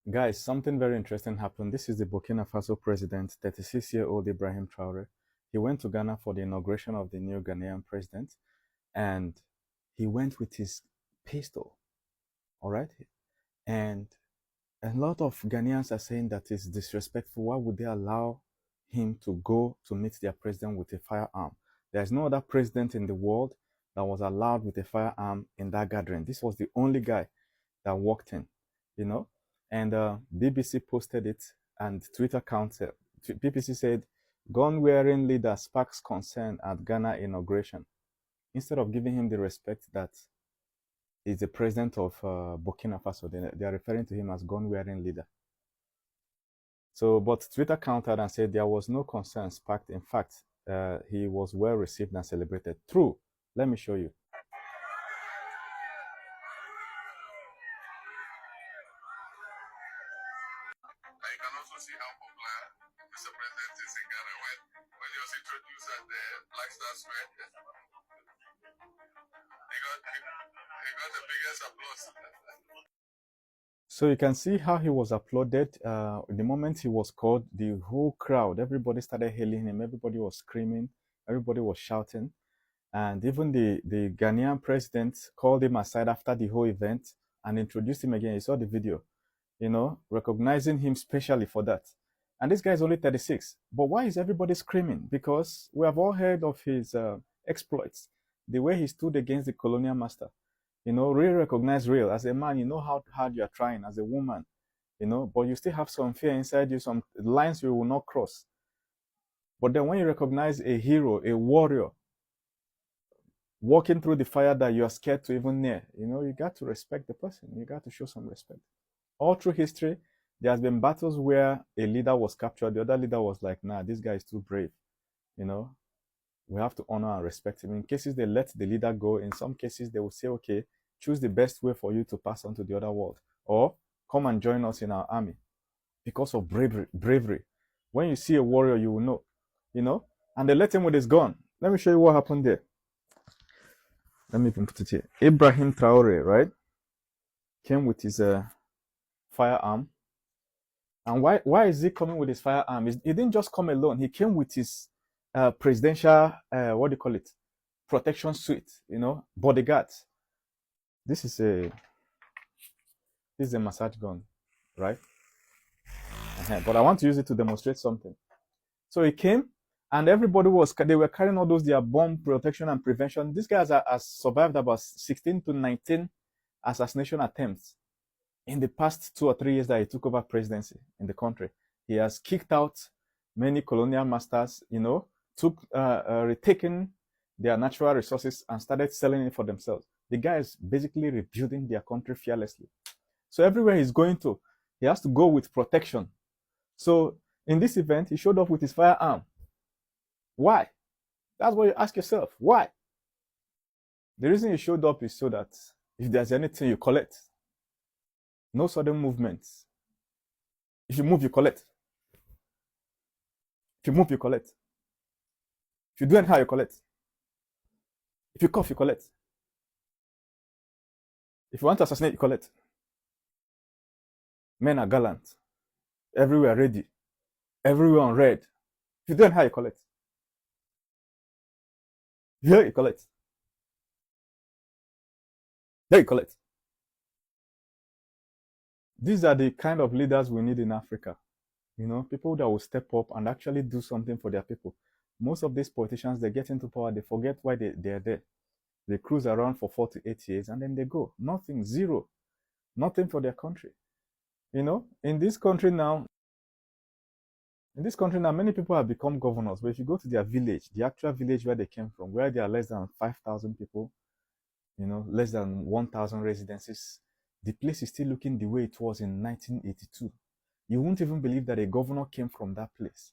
Guys, something very interesting happened. This is the Burkina Faso president, 36-year-old Ibrahim Traore. He went to Ghana for the inauguration of the new Ghanaian president, and he went with his pistol, all right? And a lot of Ghanaians are saying that it's disrespectful. Why would they allow him to go to meet their president with a firearm? There's no other president in the world that was allowed with a firearm in that gathering. This was the only guy that walked in, you know. And BBC posted it, and Twitter counter. BBC said, "Gun-wearing leader sparks concern at Ghana inauguration." Instead of giving him the respect that he's the president of Burkina Faso, they are referring to him as gun-wearing leader. So, but Twitter countered and said there was no concern sparked. In fact, he was well received and celebrated. True. Let me show you. And you can also see how popular Mr. President is in Ghana when he was introduced at the Black Star Square. he got the biggest applause. So you can see how he was applauded. The moment he was called, the whole crowd, everybody started hailing him. Everybody was screaming. Everybody was shouting. And even the Ghanaian president called him aside after the whole event and introduced him again. You saw the video, recognizing him specially for that. And this guy is only 36. But why is everybody screaming? Because we have all heard of his exploits, the way he stood against the colonial master. Real recognize real. As a man, you know how hard you are trying. As a woman, but you still have some fear inside you, some lines you will not cross. But then when you recognize a hero, a warrior, walking through the fire that you are scared to even near, you got to respect the person. You got to show some respect. All through history, there has been battles where a leader was captured. The other leader was like, nah, this guy is too brave. We have to honor and respect him. In cases they let the leader go, in some cases they will say, okay, choose the best way for you to pass on to the other world. Or come and join us in our army. Because of bravery. When you see a warrior, you will know. And they let him with his gun. Let me show you what happened there. Let me even put it here. Ibrahim Traore, right? Came with his firearm. And why is he coming with his firearm? He didn't just come alone. He came with his presidential, what do you call it? Protection suite, bodyguards. This is a massage gun, right? But I want to use it to demonstrate something. So he came, and everybody they were carrying all those their bomb protection and prevention. This guy has survived about 16 to 19 assassination attempts in the past 2 or 3 years that he took over presidency in the country. He has kicked out many colonial masters, retaken their natural resources and started selling it for themselves. The guy is basically rebuilding their country fearlessly. So everywhere he's going to, he has to go with protection. So in this event, he showed up with his firearm. Why? That's what you ask yourself. Why? The reason he showed up is so that if there's anything, you collect. No sudden movements. If you move, you collect. If you move, you collect. If you do anyhow, you collect. If you cough, you collect. If you want to assassinate, you collect. Men are gallant. Everywhere ready. Everywhere on red. If you do anyhow, you collect. Here, you collect. There, you collect. These are the kind of leaders we need in Africa. People that will step up and actually do something for their people. Most of these politicians, they get into power, they forget why they're there. They cruise around for 4 to 8 years and then they go. Nothing, zero. Nothing for their country. In this country now, many people have become governors. But if you go to their village, the actual village where they came from, where there are less than 5,000 people, less than 1,000 residences, the place is still looking the way it was in 1982. You won't even believe that a governor came from that place.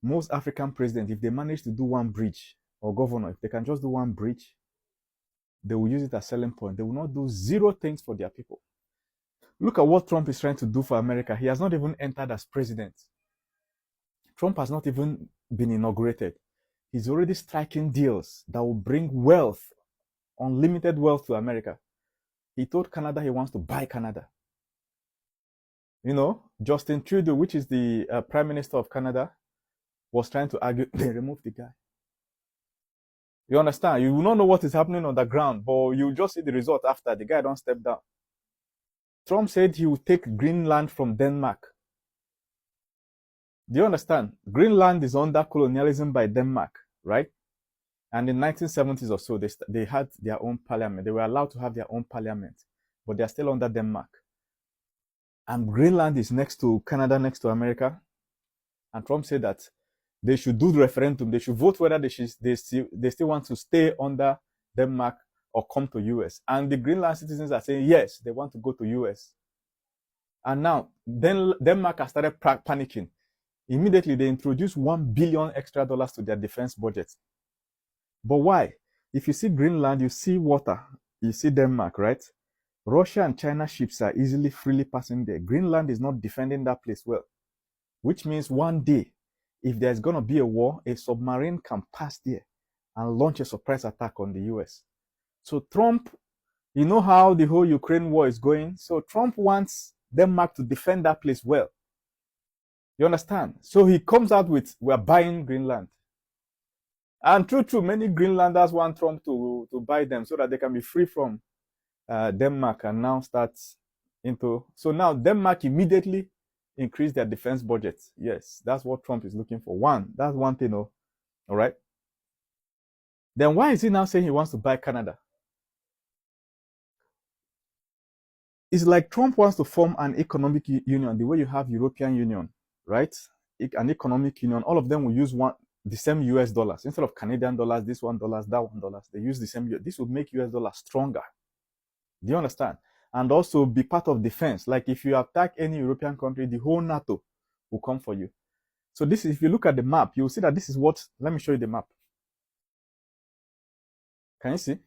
Most African presidents, if they manage to do one bridge, or governor, if they can just do one bridge, they will use it as selling point. They will not do zero things for their people. Look at what Trump is trying to do for America. He has not even entered as president. Trump has not even been inaugurated. He's already striking deals that will bring wealth, unlimited wealth to America. He told Canada he wants to buy Canada. Justin Trudeau, which is the Prime Minister of Canada, was trying to argue they removed the guy. You understand? You will not know what is happening on the ground, but you just see the result after the guy don't step down. Trump said he would take Greenland from Denmark. Do you understand? Greenland is under colonialism by Denmark, right? And in 1970s or so, they had their own parliament. They were allowed to have their own parliament, but they are still under Denmark. And Greenland is next to Canada, next to America. And Trump said that they should do the referendum. They should vote whether they still want to stay under Denmark or come to US. And the Greenland citizens are saying, yes, they want to go to US. And now, Denmark has started panicking. Immediately, they introduced $1 billion extra to their defense budget. But why? If you see Greenland, you see water, you see Denmark, right? Russia and China ships are easily, freely passing there. Greenland is not defending that place well, which means one day, if there's going to be a war, a submarine can pass there and launch a surprise attack on the US. So Trump, you know how the whole Ukraine war is going? So Trump wants Denmark to defend that place well. You understand? So he comes out with, we're buying Greenland. And true, many Greenlanders want Trump to buy them so that they can be free from Denmark and now start into. So now Denmark immediately increased their defense budget. Yes, that's what Trump is looking for. That's one thing, all right? Then why is he now saying he wants to buy Canada? It's like Trump wants to form an economic union, the way you have European Union, right? An economic union. All of them will use the same US dollars. Instead of Canadian dollars, this $1, that $1, they use the same. This would make US dollars stronger. Do you understand? And also be part of defense. Like if you attack any European country, the whole NATO will come for you. So this is, if you look at the map, you'll see that this is what, let me show you the map. Can you see?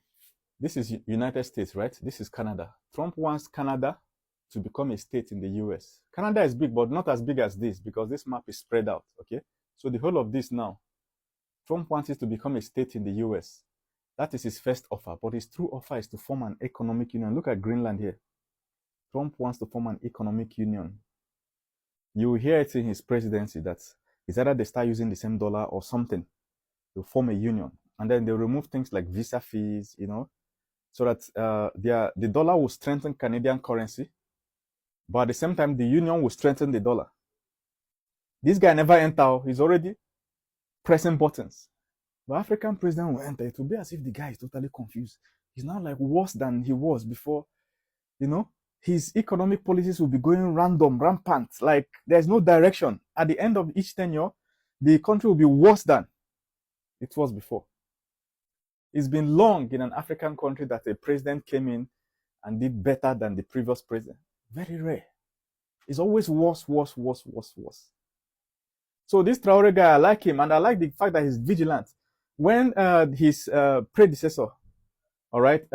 This is United States, right? This is Canada. Trump wants Canada to become a state in the US. Canada is big, but not as big as this because this map is spread out, okay? So the whole of this now, Trump wants it to become a state in the US. That is his first offer, but his true offer is to form an economic union. Look at Greenland here. Trump wants to form an economic union. You will hear it in his presidency that it's either they start using the same dollar or something to form a union. And then they remove things like visa fees, so that the dollar will strengthen Canadian currency, but at the same time, the union will strengthen the dollar. This guy never enter. He's already pressing buttons. The African president will enter. It will be as if the guy is totally confused. He's now like worse than he was before. His economic policies will be going rampant. Like there's no direction. At the end of each tenure, the country will be worse than it was before. It's been long in an African country that a president came in and did better than the previous president. Very rare. It's always worse. So this Traore guy, I like him, and I like the fact that he's vigilant. When his predecessor, all right,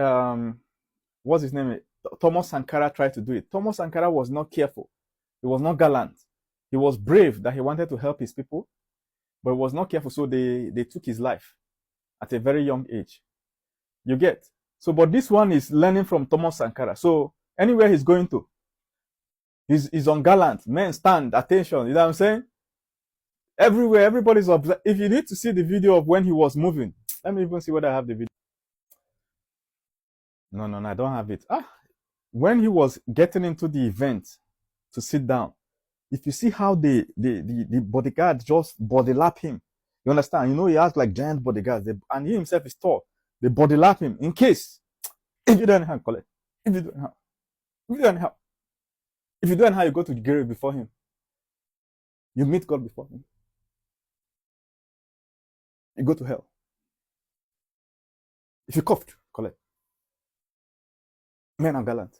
what's his name? Thomas Sankara tried to do it. Thomas Sankara was not careful. He was not gallant. He was brave that he wanted to help his people, but he was not careful, so they took his life at a very young age. You get? So, but this one is learning from Thomas Sankara. So anywhere he's going to, he's ungallant. Men stand, attention. You know what I'm saying? Everywhere, everybody's observing. If you need to see the video of when he was moving, let me even see whether I have the video. No, I don't have it. When he was getting into the event to sit down, if you see how the bodyguard just body lap him, you understand? He has like giant bodyguards, and he himself is tall. They body lap him in case if you don't have collect, if you don't have, you go to the grave before him. You meet God before him. You go to hell. If you coughed, collect. Men are gallant.